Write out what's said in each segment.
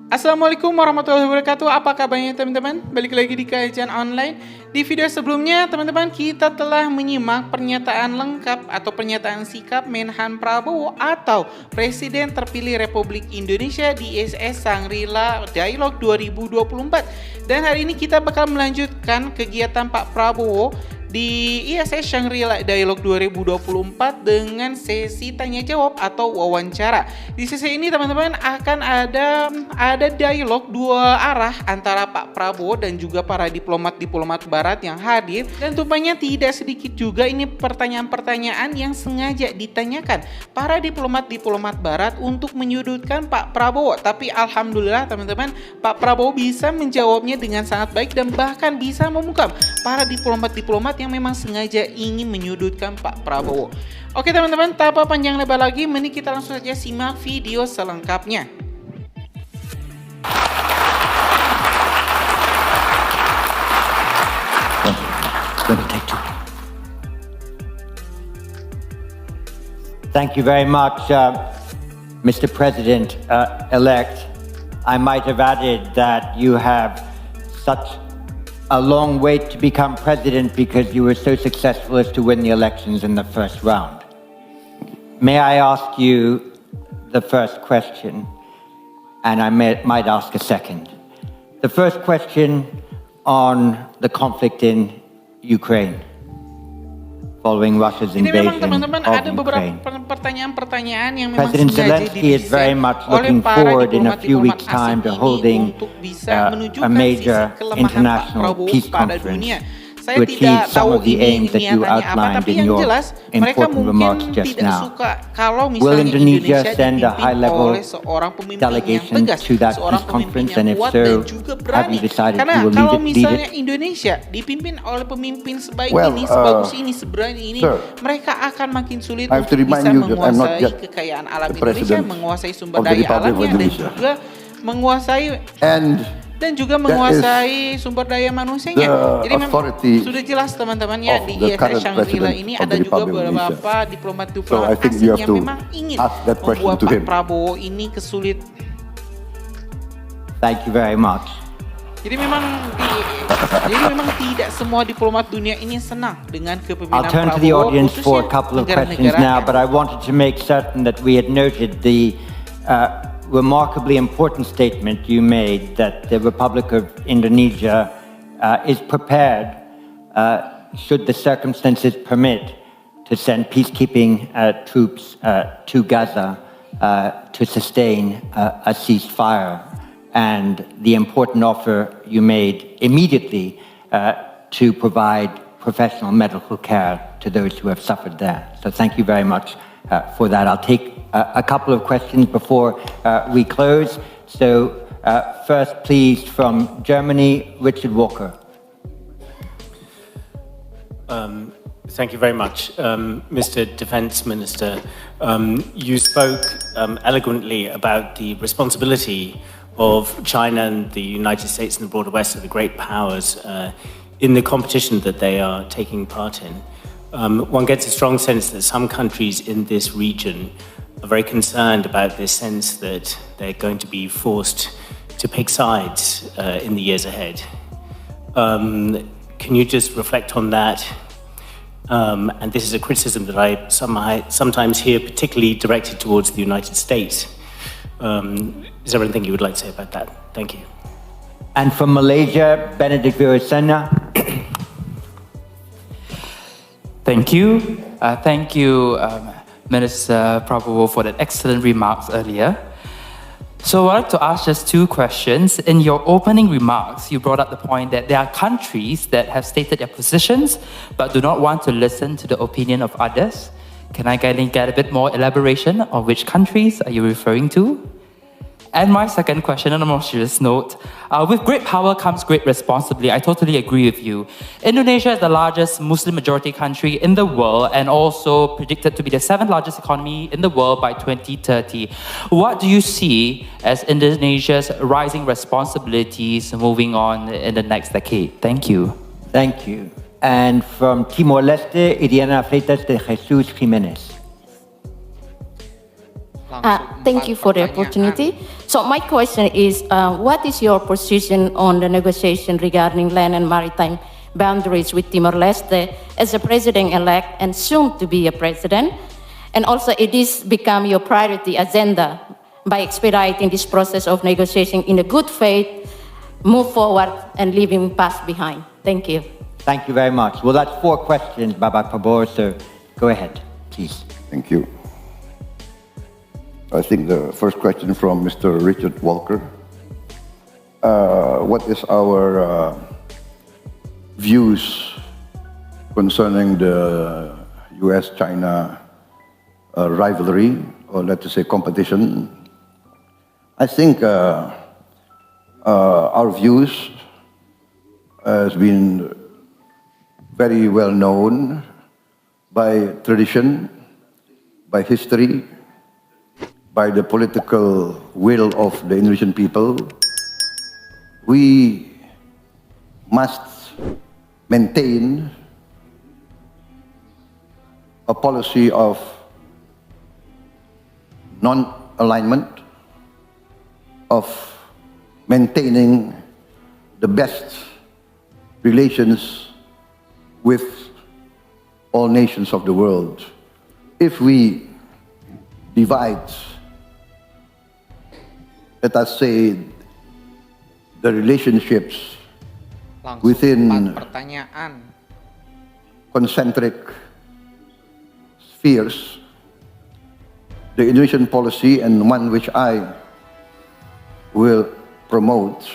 Assalamualaikum warahmatullahi wabarakatuh. Apa kabarnya teman-teman? Balik lagi di kajian online. Di video sebelumnya teman-teman kita telah menyimak pernyataan lengkap atau pernyataan sikap Menhan Prabowo atau Presiden terpilih Republik Indonesia di ISS Shangri-La Dialog 2024. Dan hari ini kita bakal melanjutkan kegiatan Pak Prabowo di ISS Shangri-La Dialog 2024 dengan sesi tanya jawab atau wawancara. Di sesi ini teman-teman akan ada dialog dua arah antara Pak Prabowo dan juga para diplomat-diplomat barat yang hadir, dan rupanya tidak sedikit juga ini pertanyaan-pertanyaan yang sengaja ditanyakan para diplomat-diplomat barat untuk menyudutkan Pak Prabowo. Tapi alhamdulillah teman-teman, Pak Prabowo bisa menjawabnya dengan sangat baik dan bahkan bisa membungkam para diplomat-diplomat yang memang sengaja ingin menyudutkan Pak Prabowo. Oke teman-teman, tanpa panjang lebar lagi, mending kita langsung saja simak video selengkapnya. Thank you very much, Mr. President-elect. I might have added that you have such a long wait to become president because you were so successful as to win the elections in the first round. May I ask you the first question, and I might ask a second. The first question on the conflict in Ukraine, following Russia's invasion Ini memang teman-teman of ada beberapa Ukraine. pertanyaan-pertanyaan yang memang President sengaja Zelensky is very didesain much oleh looking para forward in a few diplomat-diplomat weeks' time asing to ini holding untuk bisa a menunjukkan major sisi kelemahan Pak international Prabowo peace pada conference dunia. Saya to achieve tidak some tahu of the ini aims that you niatannya apa, outlined tapi in yang your jelas mereka important mungkin remarks just tidak now. suka kalau Will misalnya Indonesia Indonesia send a dipimpin high-level oleh seorang pemimpin yang delegation tegas, to that seorang peace pemimpin conference, yang and if kuat so, dan juga have berani. you decided Karena you will kalau lead it? misalnya Indonesia dipimpin oleh pemimpin sebaik ini, sebagus ini, seberani ini, mereka akan makin sulit I have to untuk remind bisa you that I'm not menguasai yet kekayaan alam the Indonesia, president menguasai sumber of the daya Republic of alamnya, dan Indonesia. juga menguasai And sumber daya manusianya. the Jadi memang authority sudah jelas teman-teman ya, of di the ISS current Shangri-La president ini of ada the juga Republic of beberapa Indonesia. diplomat-diplomat So I think asing you have yang to memang ingin ask that question membuat to Pak him. Prabowo ini kesulit. Thank you very much. Jadi memang tidak semua diplomat dunia ini senang dengan kepemimpinan I'll turn Prabowo. to the audience for a khususnya couple of questions negara-negara now, but I wanted to make certain that we had noted the remarkably important statement you made that the Republic of Indonesia is prepared, should the circumstances permit, to send peacekeeping troops to Gaza to sustain a ceasefire, and the important offer you made immediately to provide professional medical care to those who have suffered there. So thank you very much for that. I'll take a couple of questions before we close. So first, please, from Germany, Richard Walker. Thank you very much. Mr. Defense Minister, you spoke eloquently about the responsibility of China and the United States and the broader West, of the great powers, in the competition that they are taking part in. One gets a strong sense that some countries in this region are very concerned about this sense that they're going to be forced to pick sides in the years ahead. Can you just reflect on that? And this is a criticism that I sometimes hear, particularly directed towards the United States. Is there anything you would like to say about that? Thank you. And from Malaysia, Benedict Virasena. Thank you. Thank you, Minister Prabowo, for that excellent remarks earlier. So I'd like to ask just two questions. In your opening remarks, you brought up the point that there are countries that have stated their positions but do not want to listen to the opinion of others. Can I get a bit more elaboration on which countries are you referring to? And my second question, on a more serious note, with great power comes great responsibility. I totally agree with you. Indonesia is the largest Muslim majority country in the world and also predicted to be the 7th largest economy in the world by 2030. What do you see as Indonesia's rising responsibilities moving on in the next decade? Thank you. Thank you. And from Timor-Leste, Iriana Freitas de Jesus Jimenez. Thank you for the opportunity. So my question is, what is your position on the negotiation regarding land and maritime boundaries with Timor-Leste as a president-elect and soon to be a president? And also, it is become your priority agenda by expediting this process of negotiation in a good faith, move forward and leaving past behind. Thank you. Thank you very much. Well, that's 4 questions, Bapak Prabowo, so go ahead, please. Thank you. I think the first question from Mr. Richard Walker. What is our views concerning the US-China rivalry, or let us say competition? I think our views has been very well known by tradition, by history, by the political will of the Indonesian people. We must maintain a policy of non-alignment, of maintaining the best relations with all nations of the world. If we divide, let us say, the relationships Langsung within 4 pertanyaan. concentric spheres, the Indonesian policy, and one which I will promote,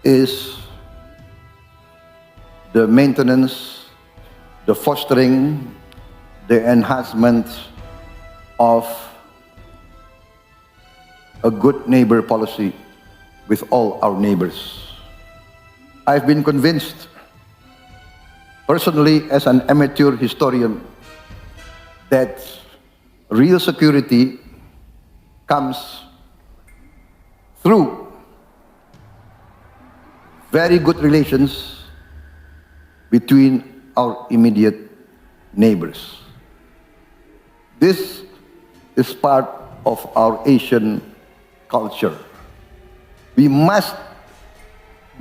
is the maintenance, the fostering, the enhancement of a good neighbor policy with all our neighbors. I've been convinced, personally as an amateur historian, that real security comes through very good relations between our immediate neighbors. This is part of our Asian culture. We must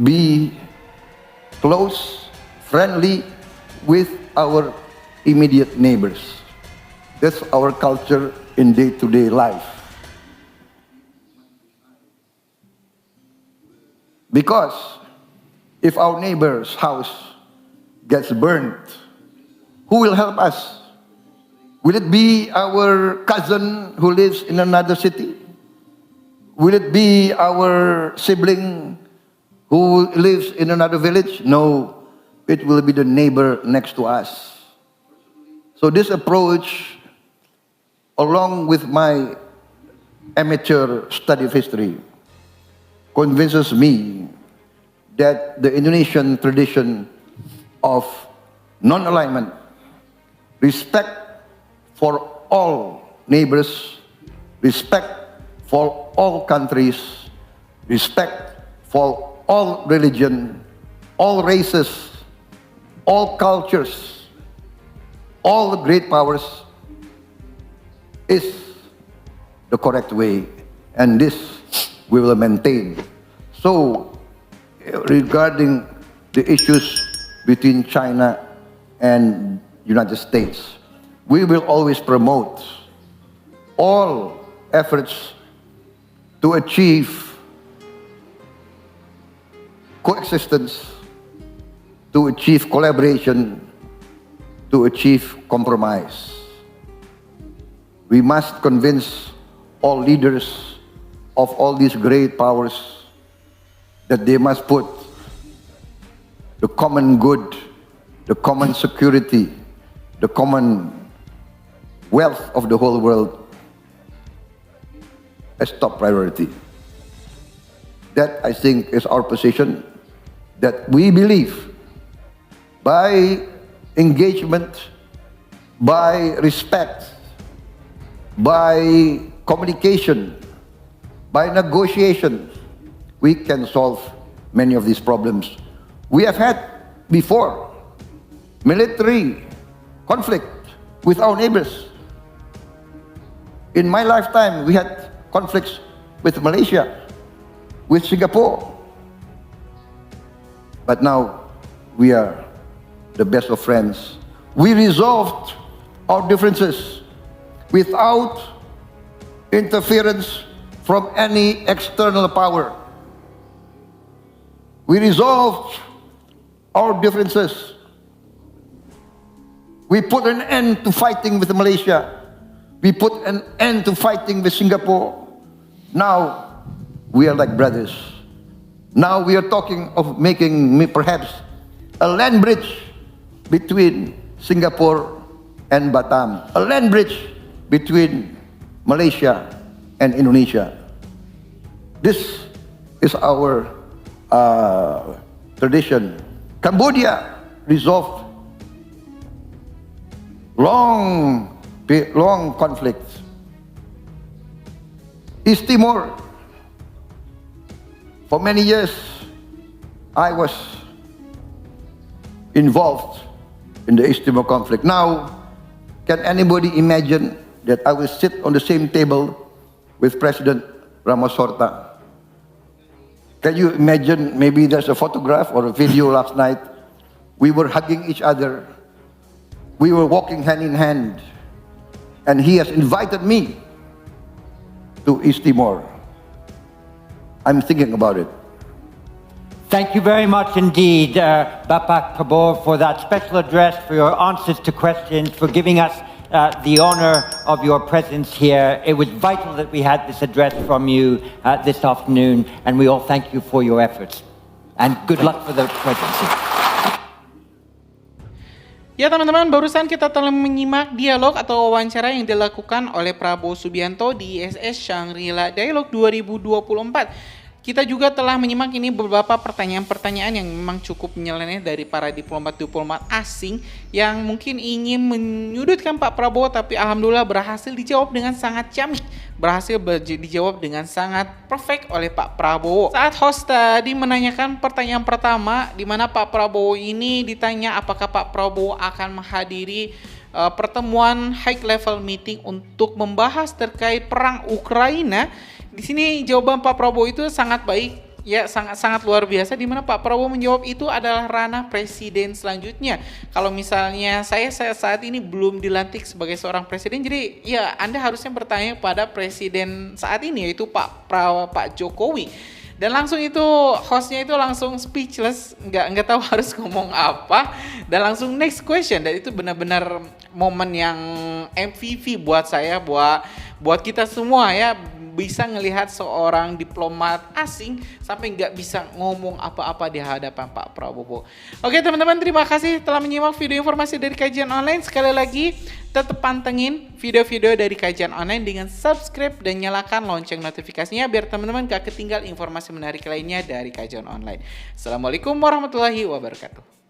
be close, friendly with our immediate neighbors. That's our culture in day-to-day life. Because if our neighbor's house gets burned, who will help us? Will it be our cousin who lives in another city? Will it be our sibling who lives in another village? No, it will be the neighbor next to us. So this approach, along with my amateur study of history, convinces me that the Indonesian tradition of non-alignment, respect for all neighbors, respect for all countries, respect for all religion, all races, all cultures, all the great powers, is the correct way, and this we will maintain. So, regarding the issues between China and United States, we will always promote all efforts to achieve coexistence, to achieve collaboration, to achieve compromise. We must convince all leaders of all these great powers that they must put the common good, the common security, the common wealth of the whole world as top priority. That, I think, is our position, that we believe by engagement, by respect, by communication, by negotiation, we can solve many of these problems. We have had before military conflict with our neighbors. In my lifetime, we had conflicts with Malaysia, with Singapore. But now we are the best of friends. We resolved our differences without interference from any external power. We resolved our differences. We put an end to fighting with Malaysia. We put an end to fighting with Singapore. Now we are like brothers. Now we are talking of making perhaps a land bridge between Singapore and Batam, a land bridge between Malaysia and Indonesia. This is our tradition. Cambodia resolved long conflicts. East Timor, for many years, I was involved in the East Timor conflict. Now, can anybody imagine that I will sit on the same table with President Ramos Horta? Can you imagine, maybe there's a photograph or a video last night, we were hugging each other, we were walking hand in hand, and he has invited me to East Timor. I'm thinking about it. Thank you very much indeed, Bapak Prabowo, for that special address, for your answers to questions, for giving us the honor of your presence here. It was vital that we had this address from you this afternoon, and we all thank you for your efforts. And good luck for the presidency. Ya teman-teman, barusan kita telah menyimak dialog atau wawancara yang dilakukan oleh Prabowo Subianto di ISS Shangri-La Dialog 2024. Kita juga telah menyimak ini beberapa pertanyaan-pertanyaan yang memang cukup menyeleneh dari para diplomat-diplomat asing yang mungkin ingin menyudutkan Pak Prabowo, tapi alhamdulillah berhasil dijawab dengan sangat ciamik, berhasil dijawab dengan sangat perfect oleh Pak Prabowo. Saat host tadi menanyakan pertanyaan pertama, di mana Pak Prabowo ini ditanya apakah Pak Prabowo akan menghadiri pertemuan high level meeting untuk membahas terkait perang Ukraina. Di sini jawaban Pak Prabowo itu sangat baik, ya sangat luar biasa, di mana Pak Prabowo menjawab itu adalah ranah presiden selanjutnya. Kalau misalnya saya saat ini belum dilantik sebagai seorang presiden, jadi ya Anda harusnya bertanya pada presiden saat ini, yaitu Pak Jokowi. Dan langsung itu hostnya itu langsung speechless, nggak tahu harus ngomong apa, dan langsung next question. Dan itu benar-benar momen yang MVP buat saya, buat kita semua ya, bisa ngelihat seorang diplomat asing sampai nggak bisa ngomong apa-apa di hadapan Pak Prabowo. Oke teman-teman, terima kasih telah menyimak video informasi dari Kajian Online. Sekali lagi, tetap pantengin video-video dari Kajian Online dengan subscribe dan nyalakan lonceng notifikasinya biar teman-teman gak ketinggal informasi menarik lainnya dari Kajian Online. Assalamualaikum warahmatullahi wabarakatuh.